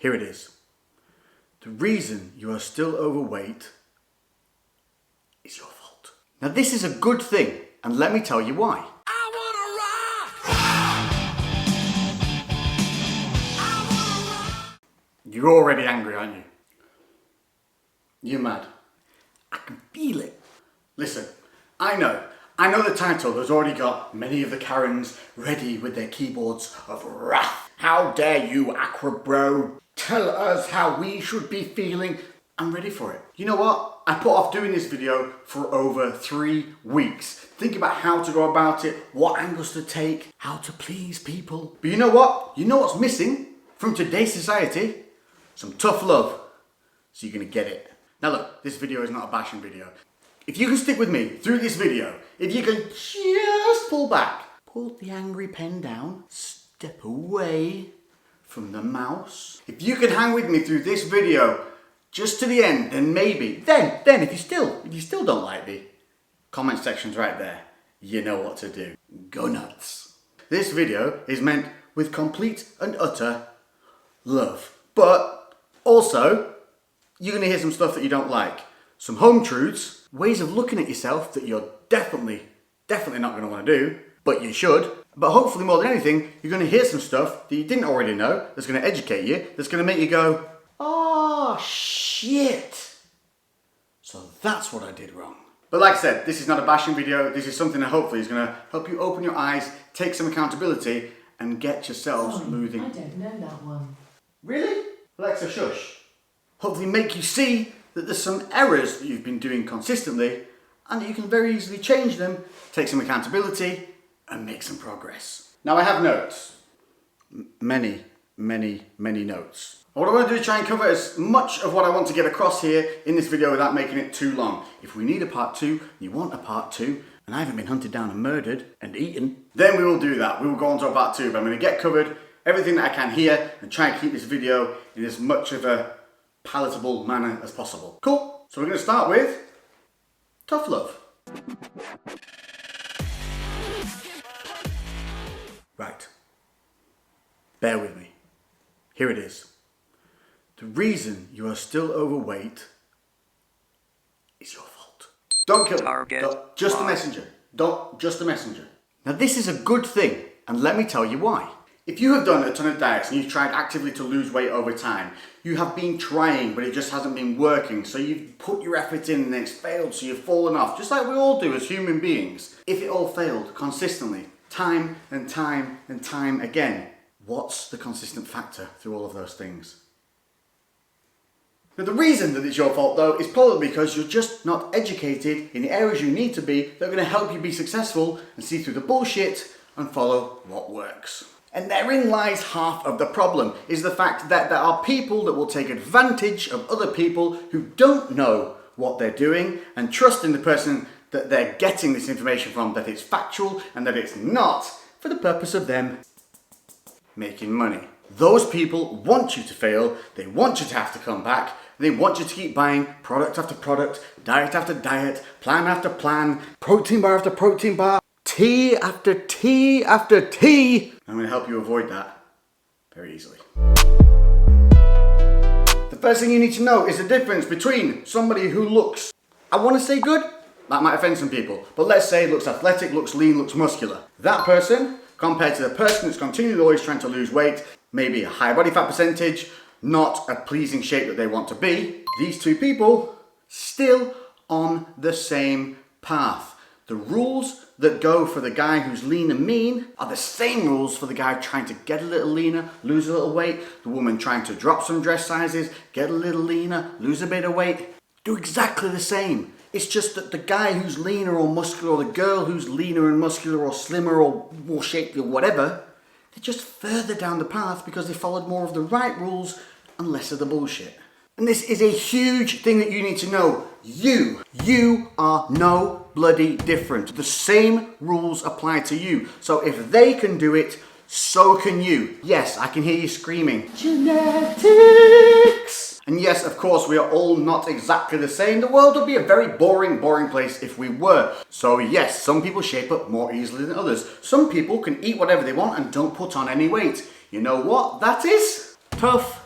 Here it is. The reason you are still overweight is your fault. Now this is a good thing, and let me tell you why. You're already angry, aren't you? You're mad. I can feel it. Listen, I know the title has already got many of the Karens ready with their keyboards of wrath. How dare you, Aqua Bro, tell us how we should be feeling? I'm ready for it. You know what? I put off doing this video for over 3 weeks. Think about how to go about it, what angles to take, how to please people. But you know what? You know what's missing from today's society? Some tough love. So you're gonna get it. Now look, this video is not a bashing video. If you can stick with me through this video, if you can just pull back, pull the angry pen down, step away from the mouse. If you can hang with me through this video just to the end, then maybe, then if you still don't like me, comment section's right there. You know what to do. Go nuts. This video is meant with complete and utter love, but also, you're going to hear some stuff that you don't like. Some home truths, ways of looking at yourself that you're definitely not going to want to do, but you should. But hopefully more than anything, you're going to hear some stuff that you didn't already know, that's going to educate you, that's going to make you go, oh shit. So that's what I did wrong. But like I said, this is not a bashing video. This is something that hopefully is going to help you open your eyes, take some accountability, and get yourselves moving. I don't know that one. Really? Alexa, shush. Hopefully make you see that there's some errors that you've been doing consistently and that you can very easily change them, take some accountability and make some progress. Now I have notes. Many notes. What I want to do is try and cover as much of what I want to get across here in this video without making it too long. If we need a part 2, you want a part 2, and I haven't been hunted down and murdered and eaten, then we will do that. We will go on to a part 2, but I'm going to get covered everything that I can here and try and keep this video in as much of a palatable manner as possible. Cool. So we're going to start with tough love. Right. Bear with me. Here it is. The reason you are still overweight is your fault. Don't kill me. Just the messenger. Just the messenger. Now this is a good thing, and let me tell you why. If you have done a ton of diets and you've tried actively to lose weight over time, you have been trying but it just hasn't been working, so you've put your effort in and it's failed, so you've fallen off, just like we all do as human beings. If it all failed consistently, time and time and time again, what's the consistent factor through all of those things? Now the reason that it's your fault though is probably because you're just not educated in the areas you need to be that are going to help you be successful and see through the bullshit and follow what works. And therein lies half of the problem, is the fact that there are people that will take advantage of other people who don't know what they're doing and trust in the person that they're getting this information from, that it's factual and that it's not for the purpose of them making money. Those people want you to fail, they want you to have to come back, they want you to keep buying product after product, diet after diet, plan after plan, protein bar after protein bar, tea after tea after tea. I'm going to help you avoid that very easily. The first thing you need to know is the difference between somebody who looks, I want to say good, that might offend some people, but let's say looks athletic, looks lean, looks muscular. That person compared to the person that's continually always trying to lose weight, maybe a high body fat percentage, not a pleasing shape that they want to be. These two people still on the same path. The rules that go for the guy who's lean and mean are the same rules for the guy trying to get a little leaner, lose a little weight, the woman trying to drop some dress sizes, get a little leaner, lose a bit of weight. Do exactly the same. It's just that the guy who's leaner or muscular, or the girl who's leaner and muscular or slimmer or more shapely or whatever, they're just further down the path because they followed more of the right rules and less of the bullshit. And this is a huge thing that you need to know. You are no bloody different. The same rules apply to you. So if they can do it, so can you. Yes, I can hear you screaming, genetics! And yes, of course, we are all not exactly the same. The world would be a very boring place if we were. So yes, some people shape up more easily than others. Some people can eat whatever they want and don't put on any weight. You know what that is? Tough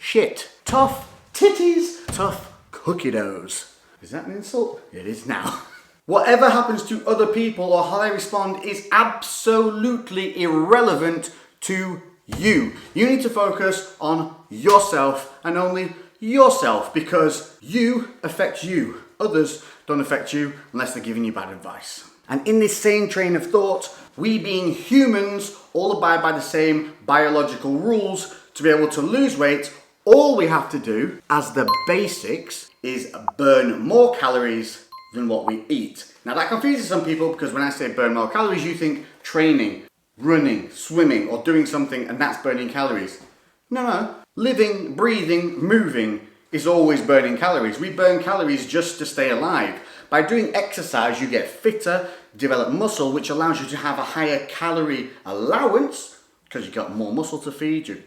shit. Tough titties, tough cookie doughs. Is that an insult? It is now. Whatever happens to other people or how they respond is absolutely irrelevant to you. You need to focus on yourself and only yourself, because you affect you. Others don't affect you unless they're giving you bad advice. And in this same train of thought, we being humans all abide by the same biological rules. To be able to lose weight, all we have to do as the basics is burn more calories than what we eat. Now that confuses some people, because when I say burn more calories, you think training, running, swimming, or doing something, and that's burning calories. No. Living, breathing, moving is always burning calories. We burn calories just to stay alive. By doing exercise, you get fitter, develop muscle, which allows you to have a higher calorie allowance, because you've got more muscle to feed, you're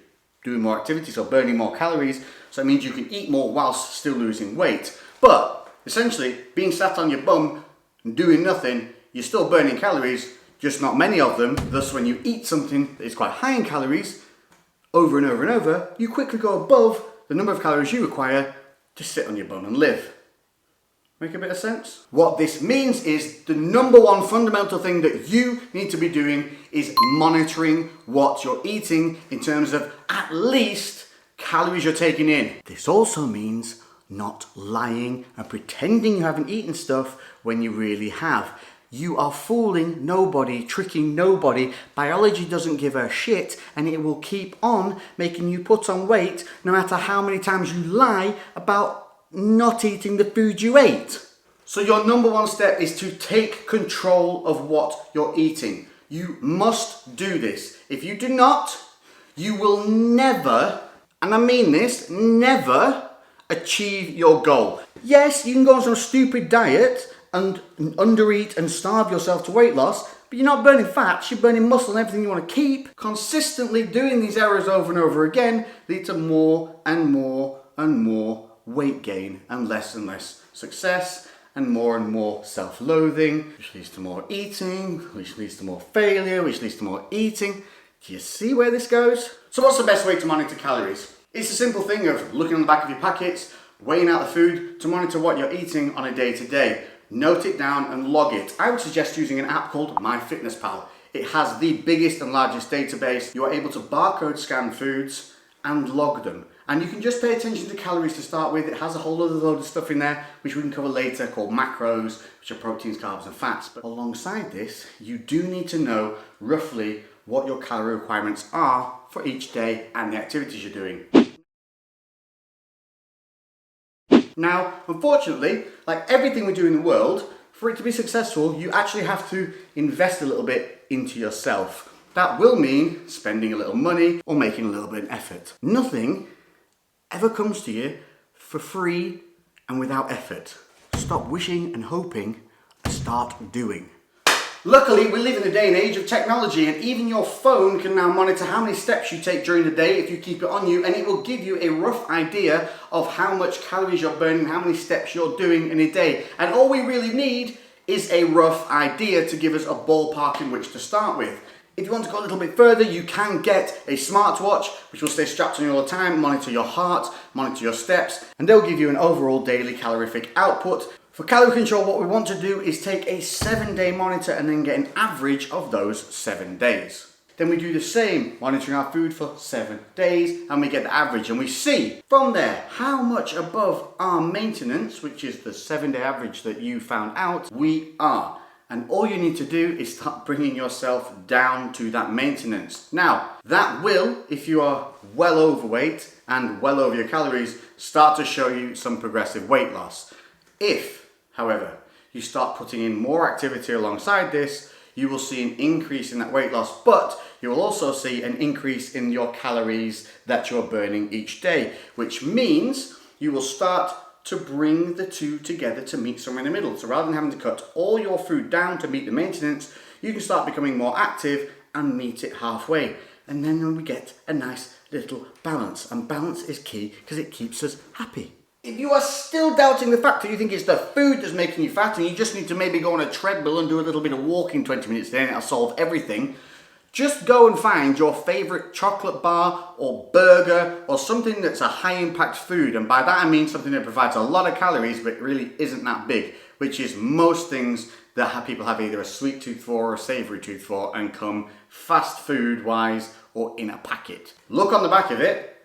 doing more activity, so burning more calories. So it means you can eat more whilst still losing weight. But essentially, being sat on your bum and doing nothing, you're still burning calories, just not many of them. Thus, when you eat something that is quite high in calories, over and over and over, you quickly go above the number of calories you require to sit on your bum and live. Make a bit of sense? What this means is the number one fundamental thing that you need to be doing is monitoring what you're eating in terms of at least calories you're taking in. This also means not lying and pretending you haven't eaten stuff when you really have. You are fooling nobody, tricking nobody. Biology doesn't give a shit, and it will keep on making you put on weight no matter how many times you lie about not eating the food you ate. So your number one step is to take control of what you're eating. You must do this. If you do not, you will never, and I mean this, never achieve your goal. Yes, you can go on some stupid diet and undereat and starve yourself to weight loss, but you're not burning fat, you're burning muscle and everything you want to keep. Consistently doing these errors over and over again lead to more and more and more weight gain and less success and more self-loathing, which leads to more eating, which leads to more failure, which leads to more eating. Do you see where this goes? So what's the best way to monitor calories? It's a simple thing of looking on the back of your packets, weighing out the food to monitor what you're eating on a day-to-day. Note it down and log it. I would suggest using an app called MyFitnessPal. It has the biggest and largest database. You are able to barcode scan foods and log them. And you can just pay attention to calories to start with. It has a whole other load of stuff in there, which we can cover later, called macros, which are proteins, carbs, and fats. But alongside this, you do need to know roughly what your calorie requirements are for each day and the activities you're doing. Now, unfortunately, like everything we do in the world, for it to be successful, you actually have to invest a little bit into yourself. That will mean spending a little money or making a little bit of effort. Nothing ever comes to you for free and without effort. Stop wishing and hoping and start doing. Luckily, we live in a day and age of technology, and even your phone can now monitor how many steps you take during the day if you keep it on you, and it will give you a rough idea of how much calories you're burning, how many steps you're doing in a day. And all we really need is a rough idea to give us a ballpark in which to start with. If you want to go a little bit further, you can get a smartwatch, which will stay strapped on you all the time, monitor your heart, monitor your steps, and they'll give you an overall daily calorific output. For calorie control, what we want to do is take a 7-day monitor and then get an average of those 7 days. Then we do the same, monitoring our food for 7 days, and we get the average, and we see from there how much above our maintenance, which is the 7-day average that you found out, we are. And all you need to do is start bringing yourself down to that maintenance. Now, that will, if you are well overweight and well over your calories, start to show you some progressive weight loss. If, however, you start putting in more activity alongside this, you will see an increase in that weight loss, but you will also see an increase in your calories that you're burning each day, which means you will start to bring the two together to meet somewhere in the middle. So rather than having to cut all your food down to meet the maintenance, you can start becoming more active and meet it halfway. And then we get a nice little balance. And balance is key because it keeps us happy. If you are still doubting the fact that you think it's the food that's making you fat and you just need to maybe go on a treadmill and do a little bit of walking 20 minutes a day and it'll solve everything, Just go and find your favourite chocolate bar or burger or something that's a high impact food, and by that I mean something that provides a lot of calories but really isn't that big, which is most things that people have either a sweet tooth for or a savoury tooth for and come fast food wise or in a packet. Look on the back of it,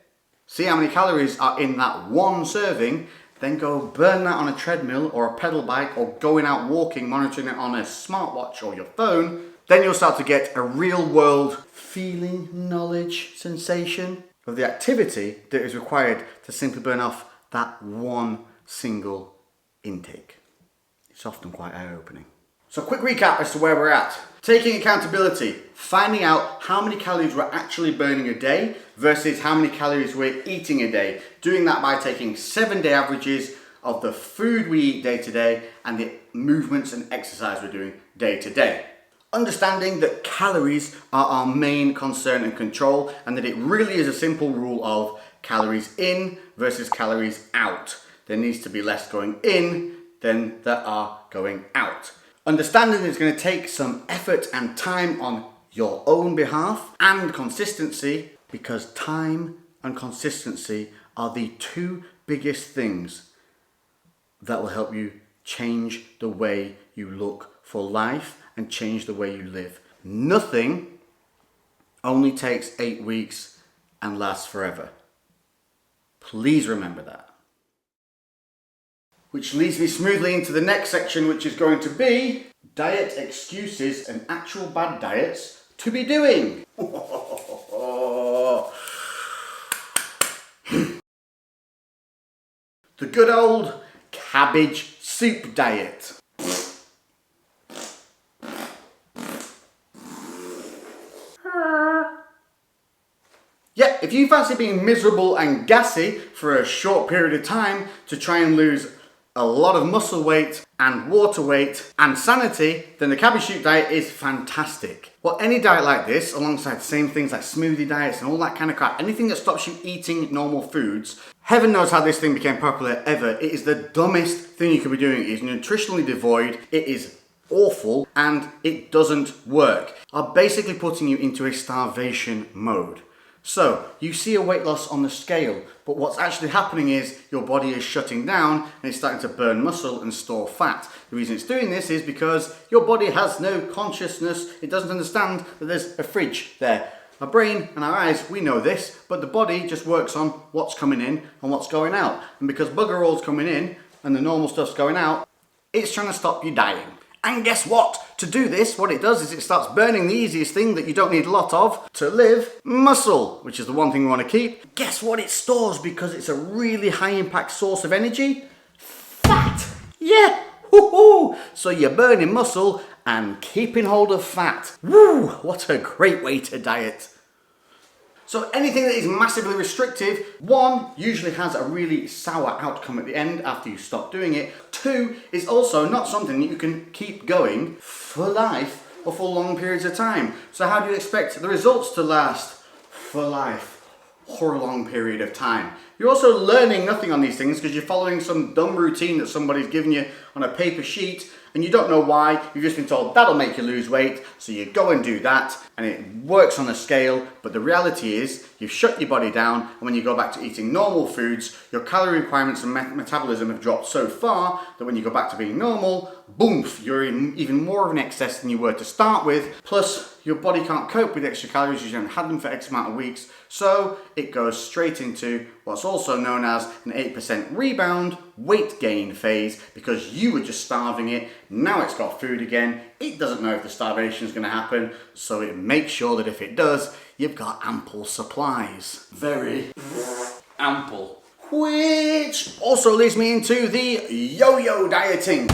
see how many calories are in that one serving, then go burn that on a treadmill or a pedal bike or going out walking, monitoring it on a smartwatch or your phone. Then you'll start to get a real world feeling, knowledge, sensation of the activity that is required to simply burn off that one single intake. It's often quite eye-opening. So quick recap as to where we're at. Taking accountability, finding out how many calories we're actually burning a day versus how many calories we're eating a day. Doing that by taking 7-day averages of the food we eat day to day and the movements and exercise we're doing day to day. Understanding that calories are our main concern and control, and that it really is a simple rule of calories in versus calories out. There needs to be less going in than there are going out. Understanding that it's going to take some effort and time on your own behalf and consistency, because time and consistency are the two biggest things that will help you change the way you look for life and change the way you live. Nothing only takes 8 weeks and lasts forever. Please remember that. Which leads me smoothly into the next section, which is going to be diet excuses and actual bad diets to be doing. The good old cabbage soup diet. Yeah, if you fancy being miserable and gassy for a short period of time to try and lose a lot of muscle weight and water weight and sanity, then the cabbage soup diet is fantastic. Well, any diet like this, alongside the same things like smoothie diets and all that kind of crap, anything that stops you eating normal foods, heaven knows how this thing became popular ever. It is the dumbest thing you could be doing. It is nutritionally devoid, it is awful, and it doesn't work. Are basically putting you into a starvation mode. So, you see a weight loss on the scale, but what's actually happening is your body is shutting down and it's starting to burn muscle and store fat. The reason it's doing this is because your body has no consciousness. It doesn't understand that there's a fridge there. Our brain and our eyes, we know this, but the body just works on what's coming in and what's going out. And because bugger all's coming in and the normal stuff's going out, it's trying to stop you dying. And guess what? To do this, what it does is it starts burning the easiest thing that you don't need a lot of to live, muscle, which is the one thing we want to keep. Guess what it stores because it's a really high impact source of energy? Fat! Yeah! Woohoo! So you're burning muscle and keeping hold of fat. Woo! What a great way to diet. So anything that is massively restrictive, one, usually has a really sour outcome at the end after you stop doing it. Two, is also not something that you can keep going for life or for long periods of time. So how do you expect the results to last for life or a long period of time? You're also learning nothing on these things because you're following some dumb routine that somebody's given you on a paper sheet and you don't know why. You've just been told that'll make you lose weight, so you go and do that and it works on a scale, but the reality is you've shut your body down, and when you go back to eating normal foods, your calorie requirements and metabolism have dropped so far that when you go back to being normal, boom, you're in even more of an excess than you were to start with, plus your body can't cope with extra calories, you haven't had them for X amount of weeks, so it goes straight into what's also known as an 8% rebound weight gain phase, because you were just starving it, now it's got food again, it doesn't know if the starvation is going to happen, so it makes sure that if it does, you've got ample supplies. Very ample. Which also leads me into the yo-yo dieting.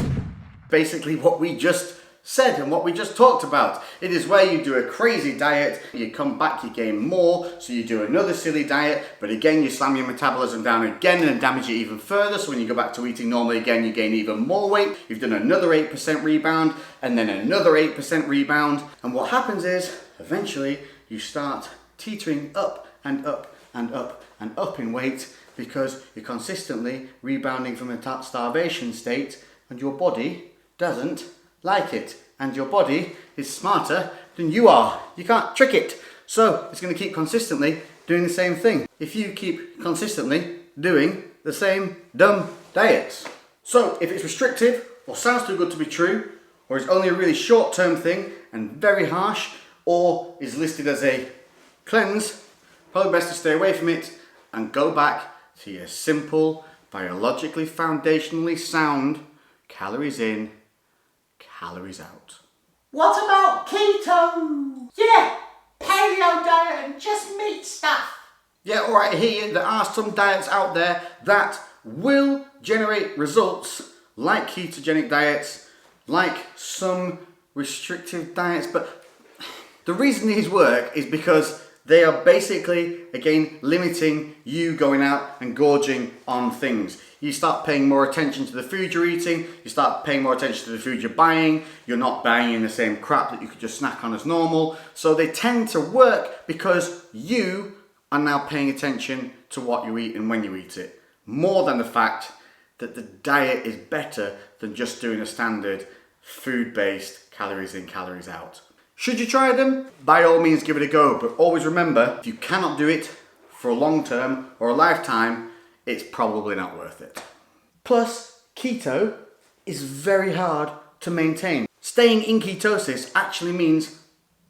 Basically what we just said and what we just talked about. It is where you do a crazy diet, you come back, you gain more, so you do another silly diet, but again you slam your metabolism down again and damage it even further, so when you go back to eating normally again you gain even more weight, you've done another 8% rebound, and then another 8% rebound, and what happens is, eventually, you start teetering up and up and up and up in weight because you're consistently rebounding from a starvation state and your body doesn't like it. and your body is smarter than you are. You can't trick it. So it's going to keep consistently doing the same thing. If you keep consistently doing the same dumb diets. So if it's restrictive or sounds too good to be true, or is only a really short-term thing and very harsh, or is listed as a cleanse, probably best to stay away from it and go back to your simple, biologically foundationally sound calories in, calories out. What about keto? Yeah, paleo diet and just meat stuff. Yeah, alright, here there are some diets out there that will generate results like ketogenic diets, like some restrictive diets, but the reason these work is because they are basically, again, limiting you going out and gorging on things. You start paying more attention to the food you're eating, you start paying more attention to the food you're buying, you're not buying the same crap that you could just snack on as normal. So they tend to work because you are now paying attention to what you eat and when you eat it, more than the fact that the diet is better than just doing a standard food-based calories in, calories out. Should you try them? By all means give it a go, but always remember, if you cannot do it for a long term or a lifetime, it's probably not worth it. Plus, keto is very hard to maintain. Staying in ketosis actually means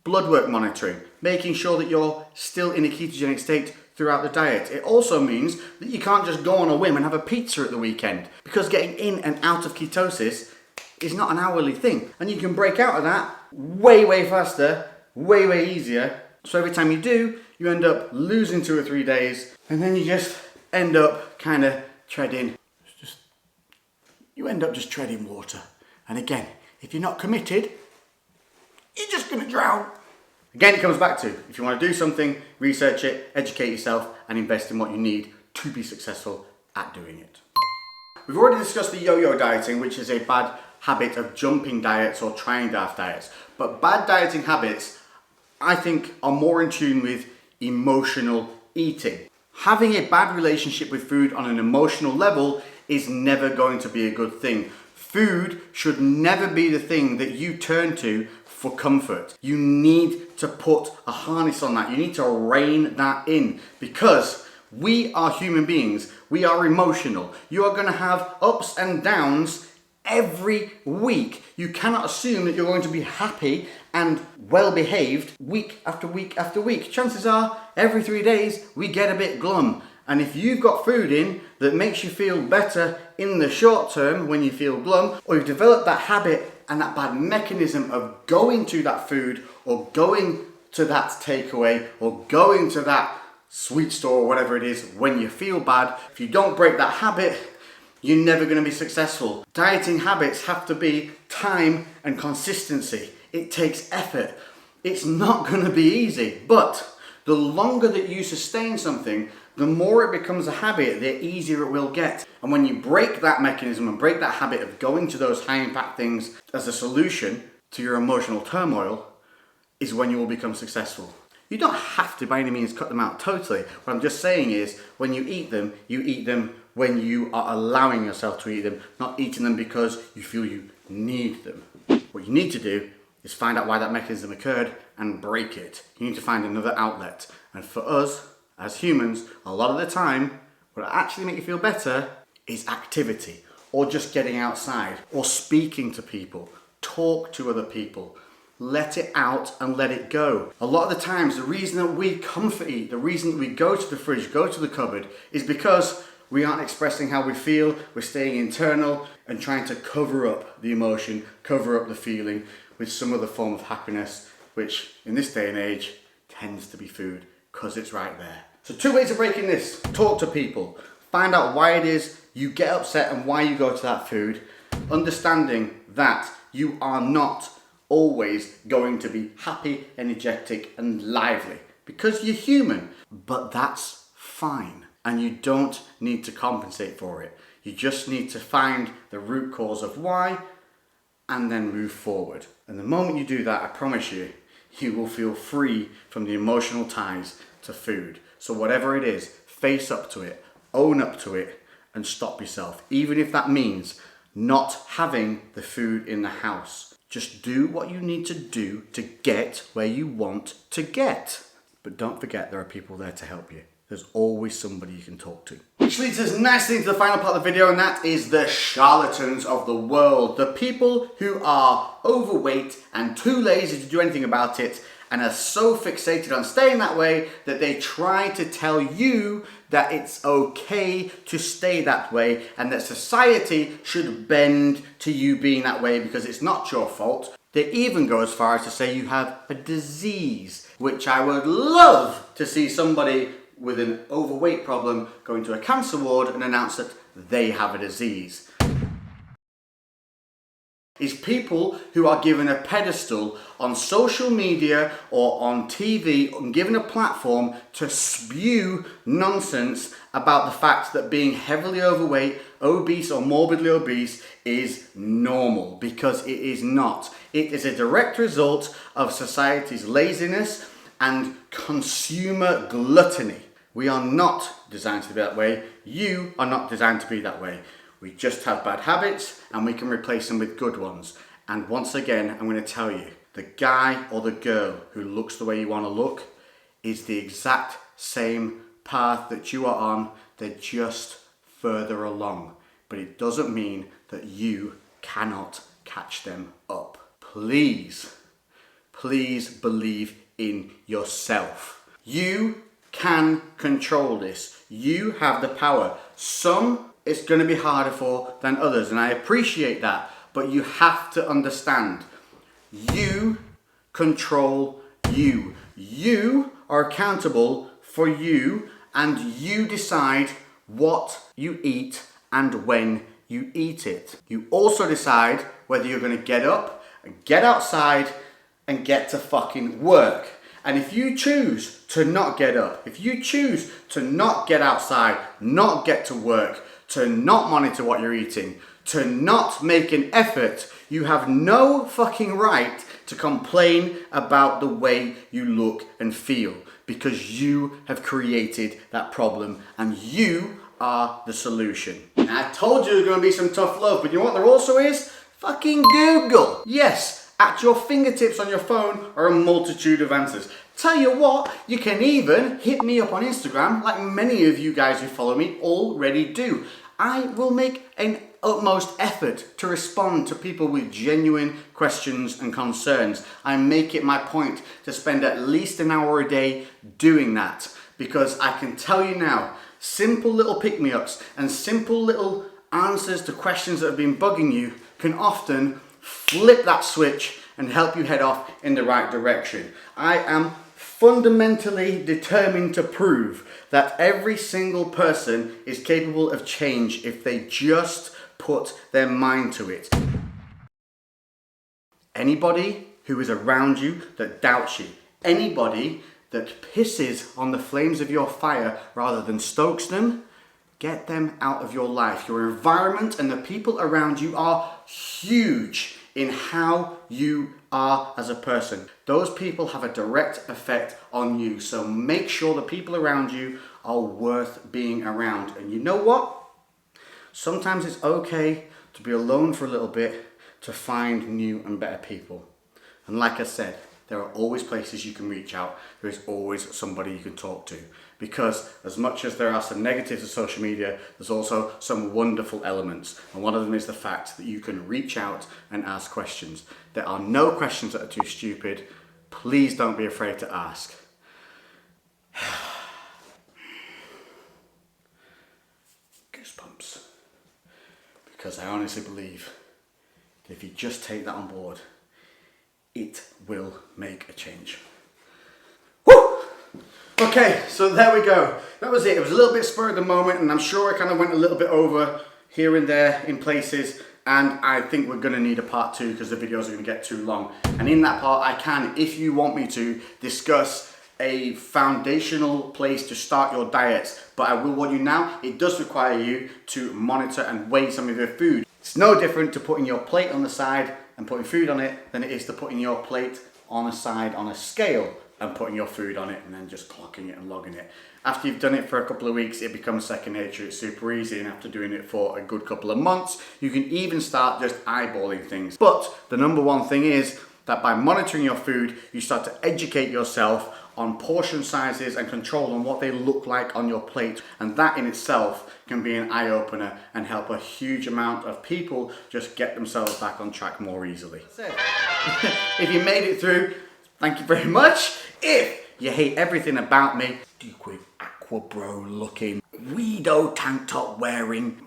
blood work monitoring, making sure that you're still in a ketogenic state throughout the diet. It also means that you can't just go on a whim and have a pizza at the weekend, because getting in and out of ketosis is not an hourly thing, and you can break out of that way faster, way easier. So every time you do, you end up losing 2 or 3 days, and then you just end up kind of treading. You end up just treading water. And again, if you're not committed, you're just going to drown. Again, it comes back to, if you want to do something, research it, educate yourself, and invest in what you need to be successful at doing it. We've already discussed the yo-yo dieting, which is a bad habit of jumping diets or trying daft diets. But bad dieting habits, I think, are more in tune with emotional eating. Having a bad relationship with food on an emotional level is never going to be a good thing. Food should never be the thing that you turn to for comfort. You need to put a harness on that. You need to rein that in, because we are human beings. We are emotional. You are going to have ups and downs every week. You cannot assume that you're going to be happy and well behaved week after week after week. Chances are every 3 days we get a bit glum. And if you've got food in that makes you feel better in the short term when you feel glum, or you've developed that habit and that bad mechanism of going to that food or going to that takeaway or going to that sweet store or whatever it is when you feel bad, if you don't break that habit, you're never going to be successful. Dieting habits have to be time and consistency. It takes effort. It's not going to be easy, but the longer that you sustain something, the more it becomes a habit, the easier it will get. And when you break that mechanism and break that habit of going to those high impact things as a solution to your emotional turmoil, is when you will become successful. You don't have to by any means cut them out totally. What I'm just saying is, when you eat them when you are allowing yourself to eat them, not eating them because you feel you need them. What you need to do is find out why that mechanism occurred and break it. You need to find another outlet. And for us, as humans, a lot of the time, what will actually make you feel better is activity, or just getting outside, or speaking to people, talk to other people. Let it out and let it go. A lot of the times, the reason that we comfort eat, the reason that we go to the fridge, go to the cupboard, is because we aren't expressing how we feel. We're staying internal and trying to cover up the emotion, cover up the feeling with some other form of happiness, which in this day and age tends to be food, because it's right there. So 2 ways of breaking this. Talk to people. Find out why it is you get upset and why you go to that food. Understanding that you are not always going to be happy, energetic and lively, because you're human. But that's fine. And you don't need to compensate for it. You just need to find the root cause of why and then move forward. And the moment you do that, I promise you, you will feel free from the emotional ties to food. So whatever it is, face up to it, own up to it, and stop yourself. Even if that means not having the food in the house. Just do what you need to do to get where you want to get. But don't forget, there are people there to help you. There's always somebody you can talk to. Which leads us nicely into the final part of the video, and that is the charlatans of the world. The people who are overweight and too lazy to do anything about it, and are so fixated on staying that way that they try to tell you that it's okay to stay that way and that society should bend to you being that way because it's not your fault. They even go as far as to say you have a disease, which I would love to see somebody with an overweight problem go into a cancer ward and announce that they have a disease. Is people who are given a pedestal on social media or on TV and given a platform to spew nonsense about the fact that being heavily overweight, obese or morbidly obese is normal, because it is not. It is a direct result of society's laziness and consumer gluttony. We are not designed to be that way. You are not designed to be that way. We just have bad habits and we can replace them with good ones. And once again, I'm going to tell you, the guy or the girl who looks the way you want to look is the exact same path that you are on. They're just further along. But it doesn't mean that you cannot catch them up. Please, please believe in yourself. You can control this. You have the power. Some it's going to be harder for than others, and I appreciate that, but you have to understand, you control you. You are accountable for you, and you decide what you eat and when you eat it. You also decide whether you're going to get up, get outside, and get to fucking work. And if you choose to not get up, if you choose to not get outside, not get to work, to not monitor what you're eating, to not make an effort, you have no fucking right to complain about the way you look and feel, because you have created that problem and you are the solution. And I told you there's going to be some tough love, but you know what there also is? Fucking Google. Yes, at your fingertips on your phone are a multitude of answers. Tell you what, you can even hit me up on Instagram, like many of you guys who follow me already do. I will make an utmost effort to respond to people with genuine questions and concerns. I make it my point to spend at least an hour a day doing that, because I can tell you now, simple little pick-me-ups and simple little answers to questions that have been bugging you can often flip that switch and help you head off in the right direction. I am fundamentally determined to prove that every single person is capable of change if they just put their mind to it. Anybody who is around you that doubts you, anybody that pisses on the flames of your fire rather than stokes them, get them out of your life. Your environment and the people around you are huge in how you are as a person. Those people have a direct effect on you. So make sure the people around you are worth being around. And you know what? Sometimes it's okay to be alone for a little bit to find new and better people. And like I said, there are always places you can reach out. There is always somebody you can talk to. Because as much as there are some negatives of social media, there's also some wonderful elements. And one of them is the fact that you can reach out and ask questions. There are no questions that are too stupid. Please don't be afraid to ask. Goosebumps. Because I honestly believe that if you just take that on board, it will make a change. Woo! Okay, so there we go. That was it. It was a little bit spur of the moment, and I'm sure I kind of went a little bit over here and there in places, and I think we're going to need a part 2 because the videos are going to get too long. And in that part, I can, if you want me to, discuss a foundational place to start your diets. But I will warn you now, it does require you to monitor and weigh some of your food. It's no different to putting your plate on the side and putting food on it than it is to putting your plate on a side on a scale. and putting your food on it and then just clocking it and logging it. After you've done it for a couple of weeks, it becomes second nature. It's super easy, and after doing it for a good couple of months, you can even start just eyeballing things. But the number one thing is that by monitoring your food, you start to educate yourself on portion sizes and control on what they look like on your plate. And that in itself can be an eye-opener and help a huge amount of people just get themselves back on track more easily. If you made it through, thank you very much. If you hate everything about me, stupid aqua bro looking, weirdo tank top wearing,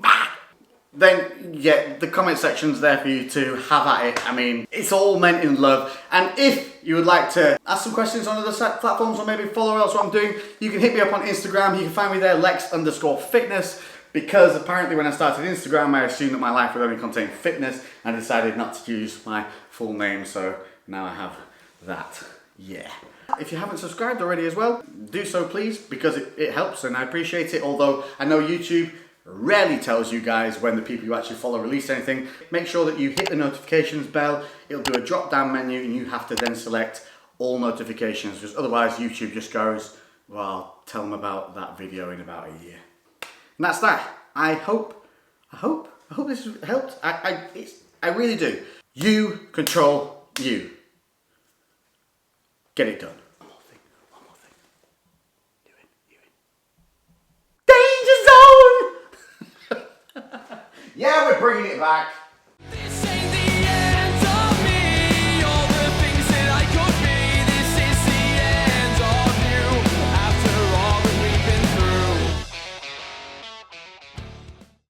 then yeah, the comment section's there for you to have at it. I mean, it's all meant in love. And if you would like to ask some questions on other platforms or maybe follow else what I'm doing, you can hit me up on Instagram. You can find me there, Lex_Fitness, because apparently when I started Instagram, I assumed that my life would only contain fitness and I decided not to use my full name. So now I have that. Yeah. If you haven't subscribed already as well, do so please, because it helps and I appreciate it. Although I know YouTube rarely tells you guys when the people you actually follow release anything. Make sure that you hit the notifications bell. It'll do a drop down menu and you have to then select all notifications, because otherwise YouTube just goes, well, tell them about that video in about a year. And that's that. I hope this has helped. I really do. You control you. Get it done. One more thing. You in. Danger zone! Yeah, we're bringing it back.